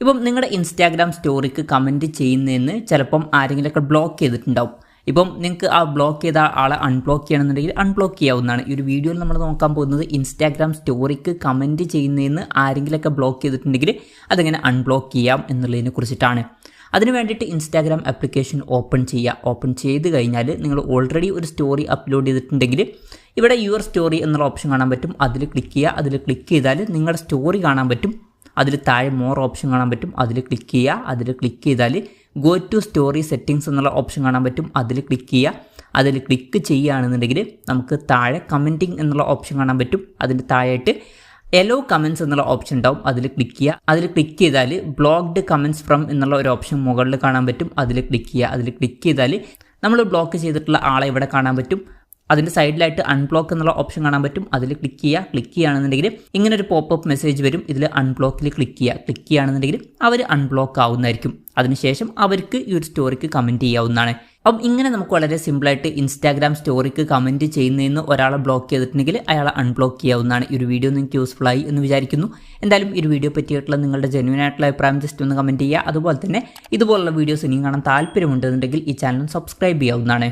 ഇപ്പം നിങ്ങളുടെ Instagram സ്റ്റോറിക്ക് comment ചെയ്യുന്നതെന്ന് ചിലപ്പം ആരെങ്കിലുമൊക്കെ ബ്ലോക്ക് ചെയ്തിട്ടുണ്ടാവും. ഇപ്പം നിങ്ങൾക്ക് ആ ബ്ലോക്ക് ചെയ്ത ആളെ അൺബ്ലോക്ക് ചെയ്യണമെന്നുണ്ടെങ്കിൽ അൺബ്ലോക്ക് ചെയ്യാവുന്നതാണ്. ഈ ഒരു വീഡിയോയിൽ നമ്മൾ നോക്കാൻ പോകുന്നത് ഇൻസ്റ്റാഗ്രാം സ്റ്റോറിക്ക് കമൻറ്റ് ചെയ്യുന്നതെന്ന് ആരെങ്കിലുമൊക്കെ ബ്ലോക്ക് ചെയ്തിട്ടുണ്ടെങ്കിൽ അതെങ്ങനെ അൺബ്ലോക്ക് ചെയ്യാം എന്നുള്ളതിനെ കുറിച്ചിട്ടാണ്. അതിന് വേണ്ടിയിട്ട് ഇൻസ്റ്റാഗ്രാം ആപ്ലിക്കേഷൻ ഓപ്പൺ ചെയ്യുക. ഓപ്പൺ ചെയ്ത് കഴിഞ്ഞാൽ നിങ്ങൾ ഓൾറെഡി ഒരു സ്റ്റോറി അപ്ലോഡ് ചെയ്തിട്ടുണ്ടെങ്കിൽ ഇവിടെ യുവർ സ്റ്റോറി എന്നുള്ള ഓപ്ഷൻ കാണാൻ പറ്റും. അതിൽ ക്ലിക്ക് ചെയ്യുക. അതിൽ ക്ലിക്ക് ചെയ്താൽ നിങ്ങളുടെ സ്റ്റോറി കാണാൻ പറ്റും. അതിൽ താഴെ മോർ ഓപ്ഷൻ കാണാൻ പറ്റും. അതിൽ ക്ലിക്ക് ചെയ്യുക. അതിൽ ക്ലിക്ക് ചെയ്താൽ ഗോ ടു സ്റ്റോറി സെറ്റിങ്സ് എന്നുള്ള ഓപ്ഷൻ കാണാൻ പറ്റും. അതിൽ ക്ലിക്ക് ചെയ്യുക. അതിൽ ക്ലിക്ക് ചെയ്യുകയാണെന്നുണ്ടെങ്കിൽ നമുക്ക് താഴെ കമൻറ്റിംഗ് എന്നുള്ള ഓപ്ഷൻ കാണാൻ പറ്റും. അതിൻ്റെ താഴെയായിട്ട് എലോ കമൻറ്റ്സ് എന്നുള്ള ഓപ്ഷൻ ഉണ്ടാവും. അതിൽ ക്ലിക്ക് ചെയ്യുക. അതിൽ ക്ലിക്ക് ചെയ്താൽ ബ്ലോക്ക്ഡ് കമൻറ്റ്സ് ഫ്രം എന്നുള്ള ഒരു ഓപ്ഷൻ മുകളിൽ കാണാൻ പറ്റും. അതിൽ ക്ലിക്ക് ചെയ്യുക. അതിൽ ക്ലിക്ക് ചെയ്താൽ നമ്മൾ ബ്ലോക്ക് ചെയ്തിട്ടുള്ള ആളെ ഇവിടെ കാണാൻ പറ്റും. അതിൻ്റെ സൈഡിലായിട്ട് അൺബ്ലോക്ക് എന്നുള്ള ഓപ്ഷൻ കാണാൻ പറ്റും. അതിൽ ക്ലിക്ക് ചെയ്യുക. ക്ലിക്ക് ചെയ്യുകയാണെന്നുണ്ടെങ്കിൽ ഇങ്ങനെ ഒരു പോപ്പപ്പ് മെസ്സേജ് വരും. ഇതിൽ അൺബ്ലോക്കിൽ ക്ലിക്ക് ചെയ്യുക. ക്ലിക്ക് ചെയ്യുകയാണെന്നുണ്ടെങ്കിൽ അവർ അൺബ്ലോക്ക് ആവുന്നതായിരിക്കും. അതിനുശേഷം അവർക്ക് ഈ ഒരു സ്റ്റോറിക്ക് കമൻറ്റ് ചെയ്യാവുന്നതാണ്. അപ്പം ഇങ്ങനെ നമുക്ക് വളരെ സിമ്പിളായിട്ട് ഇൻസ്റ്റാഗ്രാം സ്റ്റോറിക്ക് കമൻറ്റ് ചെയ്യുന്നതിന് ഒരാളെ ബ്ലോക്ക് ചെയ്തിട്ടുണ്ടെങ്കിൽ അയാളെ അൺബ്ലോക്ക് ചെയ്യാവുന്നതാണ്. ഈ ഒരു വീഡിയോ നിങ്ങൾക്ക് യൂസ്ഫുൾ ആയി എന്ന് വിചാരിക്കുന്നു. എന്തായാലും ഈ ഒരു വീഡിയോ പറ്റിയിട്ടുള്ള നിങ്ങളുടെ ജെന്യുവൻ ആയിട്ടുള്ള അഭിപ്രായം ജസ്റ്റ് ഒന്ന് കമൻറ്റ് ചെയ്യുക. അതുപോലെ തന്നെ ഇതുപോലുള്ള വീഡിയോസ് ഇനിയും കാണാൻ താല്പര്യമുണ്ടെന്നുണ്ടെങ്കിൽ ഈ ചാനൽ സബ്സ്ക്രൈബ് ചെയ്യാവുന്നതാണ്.